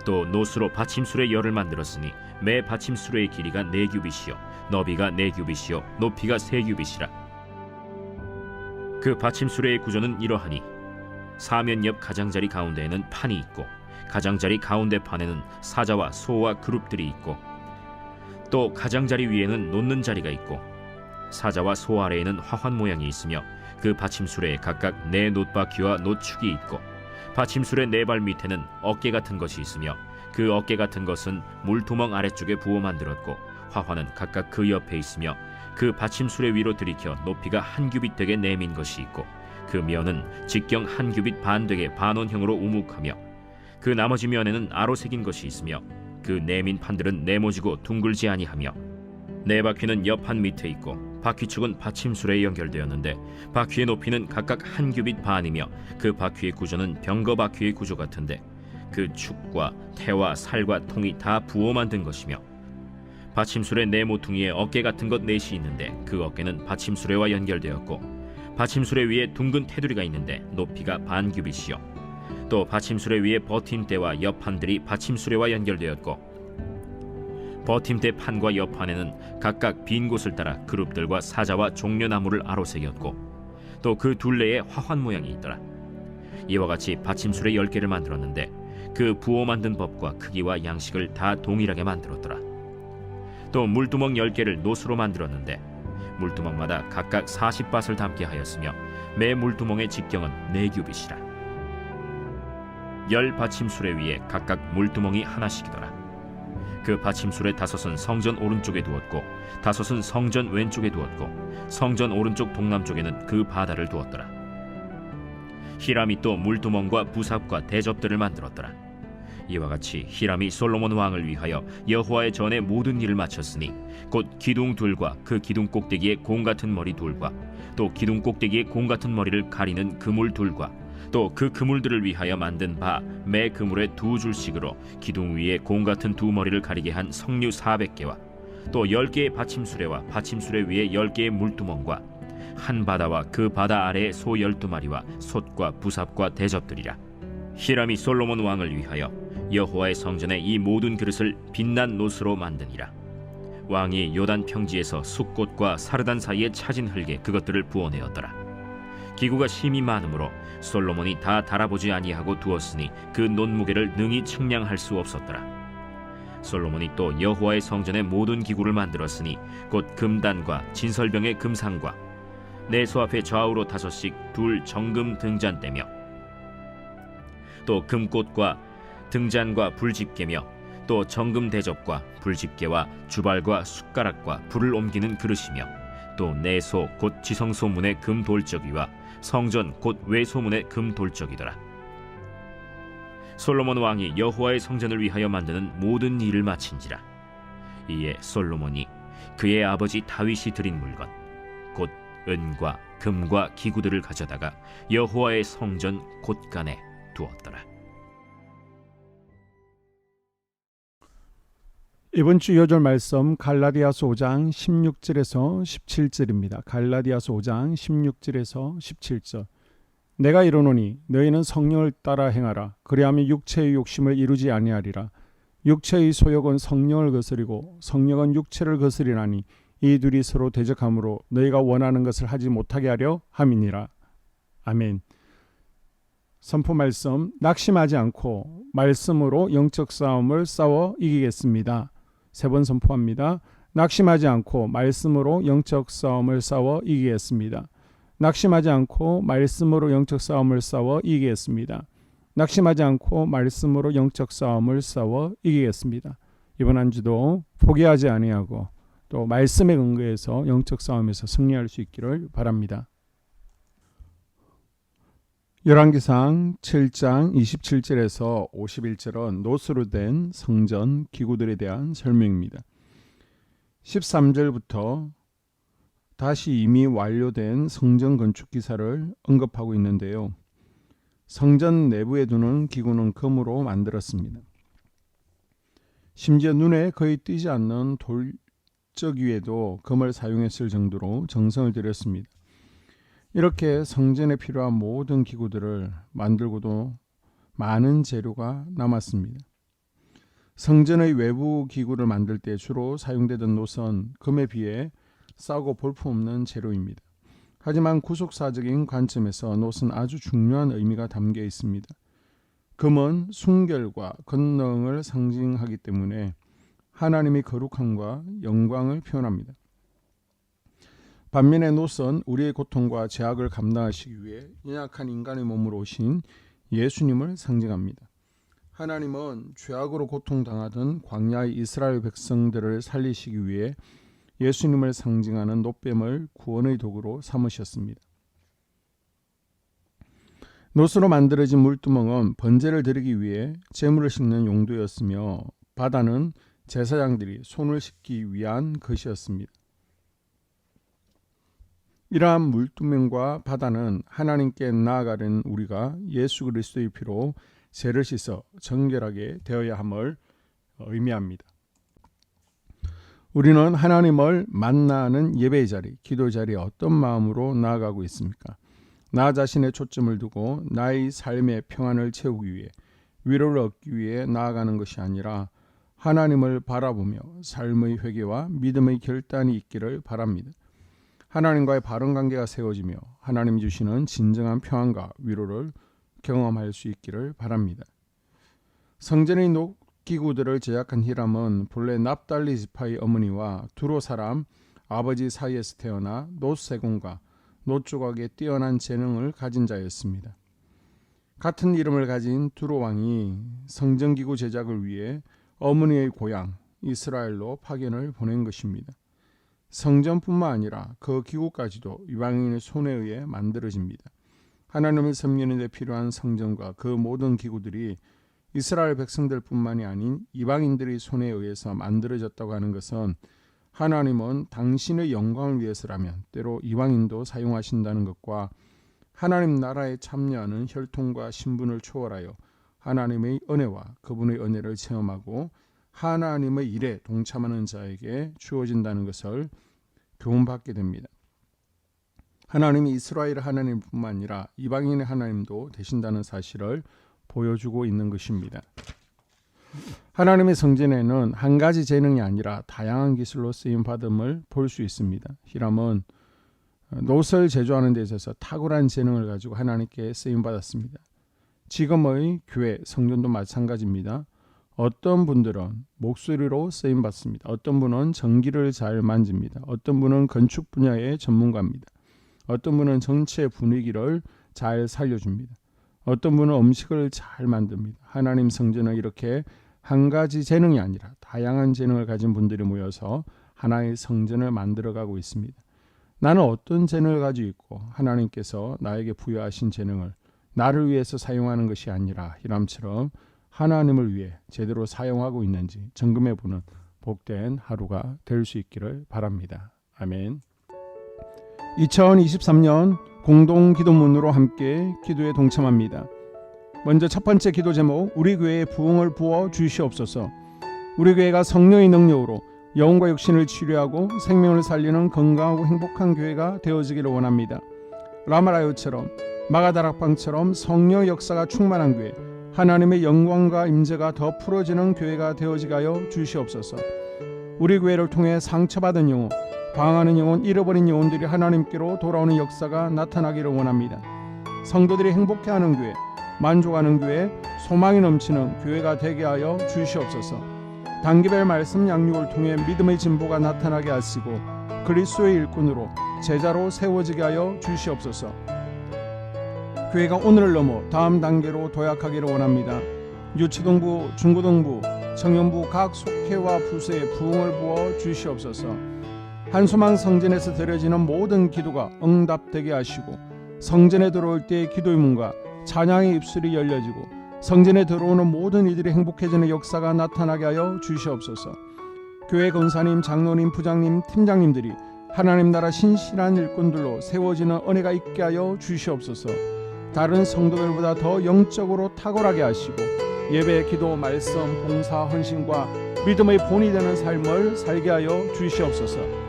또 노스로 받침술의 열을 만들었으니 매 받침술의 길이가 4규빗이요 너비가 4규빗이요 높이가 3규빗이라. 그 받침술의 구조는 이러하니 사면 옆 가장자리 가운데에는 판이 있고 가장자리 가운데 판에는 사자와 소와 그룹들이 있고 또 가장자리 위에는 놓는 자리가 있고 사자와 소 아래에는 화환 모양이 있으며 그 받침술에 각각 4 놋바퀴와 놋축이 있고 받침술의 4발 밑에는 어깨 같은 것이 있으며 그 어깨 같은 것은 물두멍 아래쪽에 부어 만들었고 화환은 각각 그 옆에 있으며 그 받침술의 위로 들이켜 높이가 1규빗 되게 내민 것이 있고 그 면은 직경 1규빗 반 되게 반원형으로 우묵하며 그 나머지 면에는 아로 새긴 것이 있으며 그 내민 판들은 네모지고 둥글지 아니하며 4바퀴는 옆판 밑에 있고 바퀴축은 받침술에 연결되었는데 바퀴의 높이는 각각 1규빗 반이며 그 바퀴의 구조는 병거 바퀴의 구조 같은데 그 축과 태와 살과 통이 다 부어 만든 것이며 받침술의 4모퉁이에 어깨 같은 것 4이 있는데 그 어깨는 받침술에와 연결되었고 받침술의 위에 둥근 테두리가 있는데 높이가 반 규빗이요 또 받침술의 위에 버팀대와 옆판들이 받침술에와 연결되었고 버팀대 판과 옆판에는 각각 빈 곳을 따라 그룹들과 사자와 종려나무를 아로새겼고 또 그 둘레에 화환 모양이 있더라. 이와 같이 받침술의 10개를 만들었는데 그 부어 만든 법과 크기와 양식을 다 동일하게 만들었더라. 또 물두멍 10개를 놋으로 만들었는데 물두멍마다 각각 40밭을 담게 하였으며 매 물두멍의 직경은 4규빗이라. 10 받침술의 위에 각각 물두멍이 하나씩이더라. 그 받침술의 5은 성전 오른쪽에 두었고 5은 성전 왼쪽에 두었고 성전 오른쪽 동남쪽에는 그 바다를 두었더라. 히람이 또 물두멍과 부삽과 대접들을 만들었더라. 이와 같이 히람이 솔로몬 왕을 위하여 여호와의 전에 모든 일을 마쳤으니 곧 기둥 둘과 그 기둥 꼭대기에 공 같은 머리 둘과 또 기둥 꼭대기에 공 같은 머리를 가리는 그물 둘과 또 그 그물들을 위하여 만든 바 매 그물에 2줄씩으로 기둥 위에 공 같은 2머리를 가리게 한 석류 400개와 또 10개의 받침수레와 받침수레 위에 10개의 물두멍과 한 바다와 그 바다 아래에 소 12마리와 솥과 부삽과 대접들이라. 히람이 솔로몬 왕을 위하여 여호와의 성전에 이 모든 그릇을 빛난 놋으로 만드니라. 왕이 요단 평지에서 숫꽃과 사르단 사이에 차진 흙에 그것들을 부어내었더라. 기구가 심히 많으므로 솔로몬이 다 달아보지 아니하고 두었으니 그 놋무게를 능히 측량할 수 없었더라. 솔로몬이 또 여호와의 성전의 모든 기구를 만들었으니 곧 금단과 진설병의 금상과 내소 앞에 좌우로 5씩 둘 정금 등잔대며 또 금꽃과 등잔과 불집게며 또 정금 대접과 불집게와 주발과 숟가락과 불을 옮기는 그릇이며 또 내소 곧 지성소문의 금 돌적이와 성전 곧 외소문의 금 돌적이더라. 솔로몬 왕이 여호와의 성전을 위하여 만드는 모든 일을 마친지라. 이에 솔로몬이 그의 아버지 다윗이 드린 물건 곧 은과 금과 기구들을 가져다가 여호와의 성전 곳간에 두었더라. 이번 주 요절 말씀 갈라디아서 5장 16절에서 17절입니다. 갈라디아서 5장 16절에서 17절. 내가 이르노니 너희는 성령을 따라 행하라. 그리하면 육체의 욕심을 이루지 아니하리라. 육체의 소욕은 성령을 거스리고 성령은 육체를 거스리나니 이 둘이 서로 대적하므로 너희가 원하는 것을 하지 못하게 하려 함이니라. 아멘. 선포 말씀. 낙심하지 않고 말씀으로 영적 싸움을 싸워 이기겠습니다. 3번 선포합니다. 낙심하지 않고 말씀으로 영적 싸움을 싸워 이기겠습니다. 낙심하지 않고 말씀으로 영적 싸움을 싸워 이기겠습니다. 낙심하지 않고 말씀으로 영적 싸움을 싸워 이기겠습니다. 이번 한 주도 포기하지 아니하고 또 말씀에 근거해서 영적 싸움에서 승리할 수 있기를 바랍니다. 열왕기상 7장 27절에서 51절은 놋으로 된 성전 기구들에 대한 설명입니다. 13절부터 다시 이미 완료된 성전 건축 기사를 언급하고 있는데요. 성전 내부에 두는 기구는 금으로 만들었습니다. 심지어 눈에 거의 띄지 않는 돌적 위에도 금을 사용했을 정도로 정성을 들였습니다. 이렇게 성전에 필요한 모든 기구들을 만들고도 많은 재료가 남았습니다. 성전의 외부 기구를 만들 때 주로 사용되던 노선, 금에 비해 싸고 볼품없는 재료입니다. 하지만 구속사적인 관점에서 노선 아주 중요한 의미가 담겨 있습니다. 금은 순결과 권능을 상징하기 때문에 하나님의 거룩함과 영광을 표현합니다. 반면에 노선, 우리의 고통과 죄악을 감당하시기 위해 연약한 인간의 몸으로 오신 예수님을 상징합니다. 하나님은 죄악으로 고통당하던 광야의 이스라엘 백성들을 살리시기 위해 예수님을 상징하는 놋뱀을 구원의 도구로 삼으셨습니다. 노스로 만들어진 물두멍은 번제를 드리기 위해 제물을 씻는 용도였으며 바다는 제사장들이 손을 씻기 위한 것이었습니다. 이러한 물두멍과 바다는 하나님께 나아가는 우리가 예수 그리스도의 피로 죄를 씻어 정결하게 되어야 함을 의미합니다. 우리는 하나님을 만나는 예배의 자리, 기도의 자리에 어떤 마음으로 나아가고 있습니까? 나 자신의 초점을 두고 나의 삶의 평안을 채우기 위해, 위로를 얻기 위해 나아가는 것이 아니라 하나님을 바라보며 삶의 회개와 믿음의 결단이 있기를 바랍니다. 하나님과의 바른 관계가 세워지며 하나님이 주시는 진정한 평안과 위로를 경험할 수 있기를 바랍니다. 성전의 기구들을 제작한 히람은 본래 납달리 지파의 어머니와 두로 사람 아버지 사이에서 태어나 놋 세공과 놋 조각에 뛰어난 재능을 가진 자였습니다. 같은 이름을 가진 두로 왕이 성전 기구 제작을 위해 어머니의 고향 이스라엘로 파견을 보낸 것입니다. 성전뿐만 아니라 그 기구까지도 이방인의 손에 의해 만들어집니다. 하나님을 섬기는 데 필요한 성전과 그 모든 기구들이 이스라엘 백성들뿐만이 아닌 이방인들의 손에 의해서 만들어졌다고 하는 것은 하나님은 당신의 영광을 위해서라면 때로 이방인도 사용하신다는 것과 하나님 나라에 참여하는 혈통과 신분을 초월하여 하나님의 은혜와 그분의 은혜를 체험하고 하나님의 일에 동참하는 자에게 주어진다는 것을 교훈받게 됩니다. 하나님이 이스라엘 하나님뿐만 아니라 이방인의 하나님도 되신다는 사실을 보여주고 있는 것입니다. 하나님의 성전에는 한 가지 재능이 아니라 다양한 기술로 쓰임받음을 볼 수 있습니다. 히람은 놋을 제조하는 데 있어서 탁월한 재능을 가지고 하나님께 쓰임받았습니다. 지금의 교회, 성전도 마찬가지입니다. 어떤 분들은 목소리로 쓰임받습니다. 어떤 분은 전기를 잘 만집니다. 어떤 분은 건축 분야의 전문가입니다. 어떤 분은 전체 분위기를 잘 살려줍니다. 어떤 분은 음식을 잘 만듭니다. 하나님 성전은 이렇게 한 가지 재능이 아니라 다양한 재능을 가진 분들이 모여서 하나의 성전을 만들어가고 있습니다. 나는 어떤 재능을 가지고 있고 하나님께서 나에게 부여하신 재능을 나를 위해서 사용하는 것이 아니라 히람처럼 하나님을 위해 제대로 사용하고 있는지 점검해보는 복된 하루가 될 수 있기를 바랍니다. 아멘. 2023년 공동기도문으로 함께 기도에 동참합니다. 먼저 첫 번째 기도 제목, 우리 교회에 부흥을 부어 주시옵소서. 우리 교회가 성령의 능력으로 영혼과 육신을 치료하고 생명을 살리는 건강하고 행복한 교회가 되어지기를 원합니다. 라마라요처럼 마가다락방처럼 성령 역사가 충만한 교회, 하나님의 영광과 임재가 더 풀어지는 교회가 되어지게 하여 주시옵소서. 우리 교회를 통해 상처받은 영혼, 방황하는 영혼, 잃어버린 영혼들이 하나님께로 돌아오는 역사가 나타나기를 원합니다. 성도들이 행복해하는 교회, 만족하는 교회, 소망이 넘치는 교회가 되게 하여 주시옵소서. 단기별 말씀 양육을 통해 믿음의 진보가 나타나게 하시고 그리스도의 일꾼으로 제자로 세워지게 하여 주시옵소서. 교회가 오늘을 넘어 다음 단계로 도약하기를 원합니다. 유치동부, 중고등부, 청년부 각 속회와 부서에 부흥을 부어 주시옵소서. 한소망 성전에서 드려지는 모든 기도가 응답되게 하시고 성전에 들어올 때의 기도의 문과 찬양의 입술이 열려지고 성전에 들어오는 모든 이들이 행복해지는 역사가 나타나게 하여 주시옵소서. 교회 권사님, 장로님, 부장님, 팀장님들이 하나님 나라 신실한 일꾼들로 세워지는 은혜가 있게 하여 주시옵소서. 다른 성도들보다 더 영적으로 탁월하게 하시고 예배, 기도, 말씀, 봉사, 헌신과 믿음의 본이 되는 삶을 살게 하여 주시옵소서.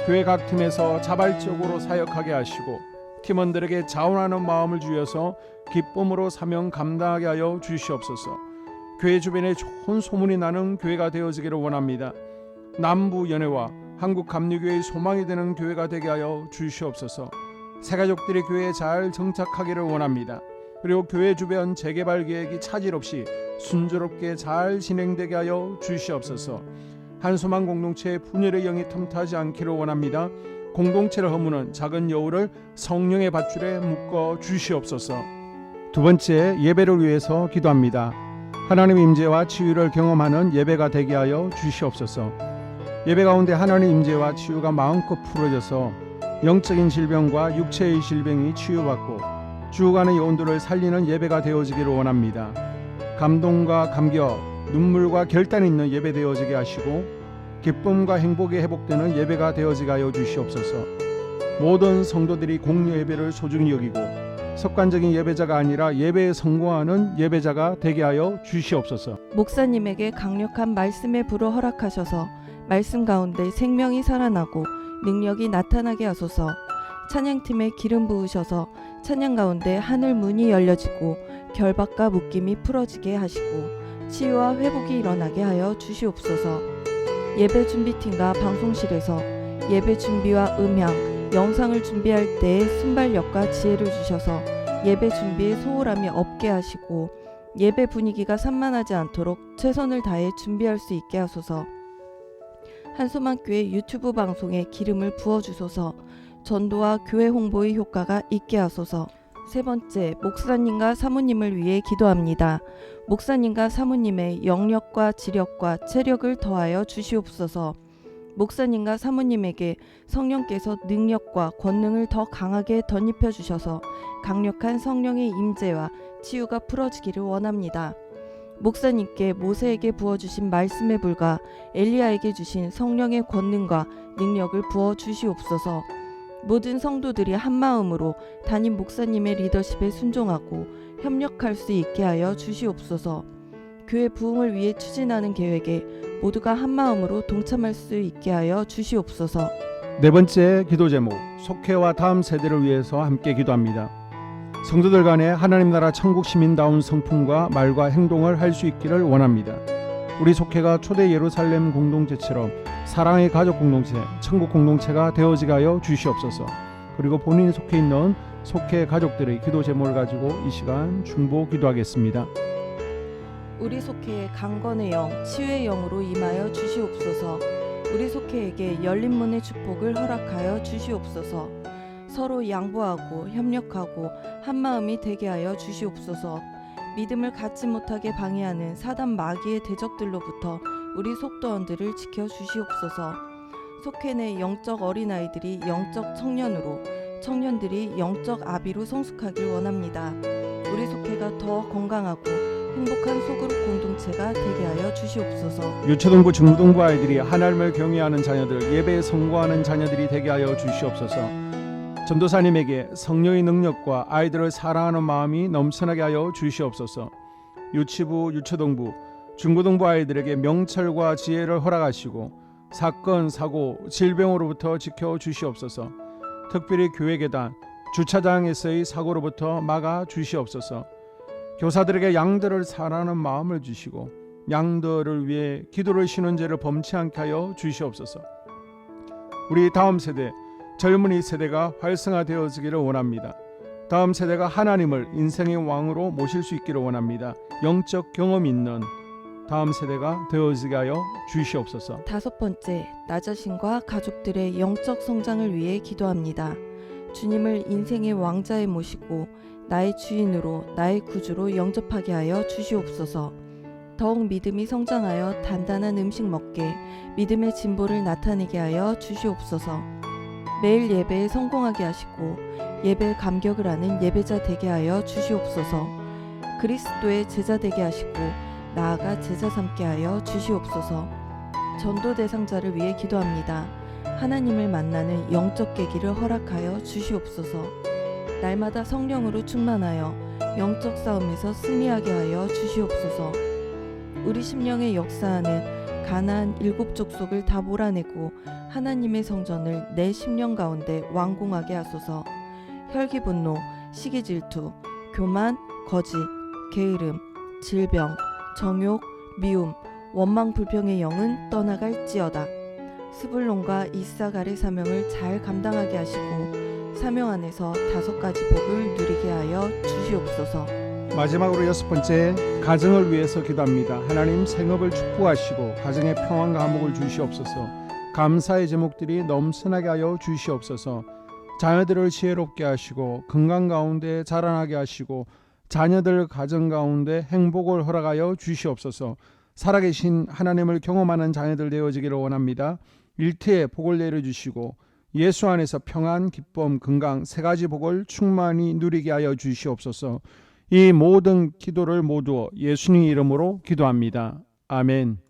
교회 각 팀에서 자발적으로 사역하게 하시고 팀원들에게 자원하는 마음을 주셔서 기쁨으로 사명 감당하게 하여 주시옵소서. 교회 주변에 좋은 소문이 나는 교회가 되어지기를 원합니다. 남부 연회와 한국 감리교회의 소망이 되는 교회가 되게 하여 주시옵소서. 새가족들이 교회에 잘 정착하기를 원합니다. 그리고 교회 주변 재개발 계획이 차질 없이 순조롭게 잘 진행되게 하여 주시옵소서. 한소망 공동체의 분열의 영이 틈타지 않기를 원합니다. 공동체를 허무는 작은 여우를 성령의 밧줄에 묶어 주시옵소서. 두 번째, 예배를 위해서 기도합니다. 하나님 임재와 치유를 경험하는 예배가 되게 하여 주시옵소서. 예배 가운데 하나님 임재와 치유가 마음껏 풀어져서 영적인 질병과 육체의 질병이 치유받고 죽어가는 영혼들을 살리는 예배가 되어지기를 원합니다. 감동과 감격, 눈물과 결단이 있는 예배 되어지게 하시고 기쁨과 행복이 회복되는 예배가 되어지게 하여 주시옵소서. 모든 성도들이 공유 예배를 소중히 여기고 습관적인 예배자가 아니라 예배에 성공하는 예배자가 되게 하여 주시옵소서. 목사님에게 강력한 말씀의 불을 허락하셔서 말씀 가운데 생명이 살아나고 능력이 나타나게 하소서. 찬양팀에 기름 부으셔서 찬양 가운데 하늘 문이 열려지고 결박과 묶임이 풀어지게 하시고 치유와 회복이 일어나게 하여 주시옵소서. 예배 준비팀과 방송실에서 예배 준비와 음향, 영상을 준비할 때에 순발력과 지혜를 주셔서 예배 준비에 소홀함이 없게 하시고 예배 분위기가 산만하지 않도록 최선을 다해 준비할 수 있게 하소서. 한소망교회 유튜브 방송에 기름을 부어주소서. 전도와 교회 홍보의 효과가 있게 하소서. 세 번째, 목사님과 사모님을 위해 기도합니다. 목사님과 사모님의 영력과 지력과 체력을 더하여 주시옵소서. 목사님과 사모님에게 성령께서 능력과 권능을 더 강하게 덧입혀 주셔서 강력한 성령의 임재와 치유가 풀어지기를 원합니다. 목사님께 모세에게 부어주신 말씀의 불과 엘리야에게 주신 성령의 권능과 능력을 부어 주시옵소서. 모든 성도들이 한마음으로 담임 목사님의 리더십에 순종하고 협력할 수 있게 하여 주시옵소서. 교회 부흥을 위해 추진하는 계획에 모두가 한마음으로 동참할 수 있게 하여 주시옵소서. 네 번째 기도 제목, 속회와 다음 세대를 위해서 함께 기도합니다. 성도들 간에 하나님 나라 천국 시민다운 성품과 말과 행동을 할 수 있기를 원합니다. 우리 속회가 초대 예루살렘 공동체처럼 사랑의 가족 공동체, 천국 공동체가 되어지게 하여 주시옵소서. 그리고 본인이 속해 있는 속회 가족들의 기도 제목을 가지고 이 시간 중보 기도하겠습니다. 우리 속회에 강건의 영, 치유의 영으로 임하여 주시옵소서. 우리 속회에게 열린 문의 축복을 허락하여 주시옵소서. 서로 양보하고 협력하고 한마음이 되게 하여 주시옵소서. 믿음을 갖지 못하게 방해하는 사단 마귀의 대적들로부터 우리 속도원들을 지켜주시옵소서. 속회 내 영적 어린아이들이 영적 청년으로, 청년들이 영적 아비로 성숙하길 원합니다. 우리 속회가 더 건강하고 행복한 소그룹 공동체가 되게 하여 주시옵소서. 유초등부 중고등부 아이들이 하나님을 경외하는 자녀들, 예배에 성공하는 자녀들이 되게 하여 주시옵소서. 전도사님에게 성령의 능력과 아이들을 사랑하는 마음이 넘쳐나게 하여 주시옵소서. 유치부, 유초등부, 중고등부 아이들에게 명철과 지혜를 허락하시고 사건, 사고, 질병으로부터 지켜 주시옵소서. 특별히 교회 계단, 주차장에서의 사고로부터 막아 주시옵소서. 교사들에게 양들을 사랑하는 마음을 주시고 양들을 위해 기도를 쉬는 죄를 범치 않게 하여 주시옵소서. 우리 다음 세대, 젊은이 세대가 활성화되어지기를 원합니다. 다음 세대가 하나님을 인생의 왕으로 모실 수 있기를 원합니다. 영적 경험이 있는 다음 세대가 되어지게 하여 주시옵소서. 다섯 번째, 나 자신과 가족들의 영적 성장을 위해 기도합니다. 주님을 인생의 왕자에 모시고 나의 주인으로, 나의 구주로 영접하게 하여 주시옵소서. 더욱 믿음이 성장하여 단단한 음식 먹게, 믿음의 진보를 나타내게 하여 주시옵소서. 매일 예배에 성공하게 하시고 예배에 감격을 하는 예배자 되게 하여 주시옵소서. 그리스도의 제자 되게 하시고 나아가 제자 삼게 하여 주시옵소서. 전도 대상자를 위해 기도합니다. 하나님을 만나는 영적 계기를 허락하여 주시옵소서. 날마다 성령으로 충만하여 영적 싸움에서 승리하게 하여 주시옵소서. 우리 심령에 역사하는 가나안 7 족속을 다 몰아내고 하나님의 성전을 내 심령 가운데 완공하게 하소서. 혈기 분노, 시기 질투, 교만, 거짓, 게으름, 질병, 정욕, 미움, 원망 불평의 영은 떠나갈지어다. 스불론과 이사갈의 사명을 잘 감당하게 하시고 사명 안에서 5가지 복을 누리게 하여 주시옵소서. 마지막으로 6번째, 가정을 위해서 기도합니다. 하나님 생업을 축복하시고 가정에 평안과 화목을 주시옵소서. 감사의 제목들이 넘쳐나게 하여 주시옵소서. 자녀들을 지혜롭게 하시고 건강 가운데 자라나게 하시고 자녀들 가정 가운데 행복을 허락하여 주시옵소서. 살아계신 하나님을 경험하는 자녀들 되어지기를 원합니다. 일터에 복을 내려주시고 예수 안에서 평안, 기쁨, 건강 3가지 복을 충만히 누리게 하여 주시옵소서. 이 모든 기도를 모두 예수님 이름으로 기도합니다. 아멘.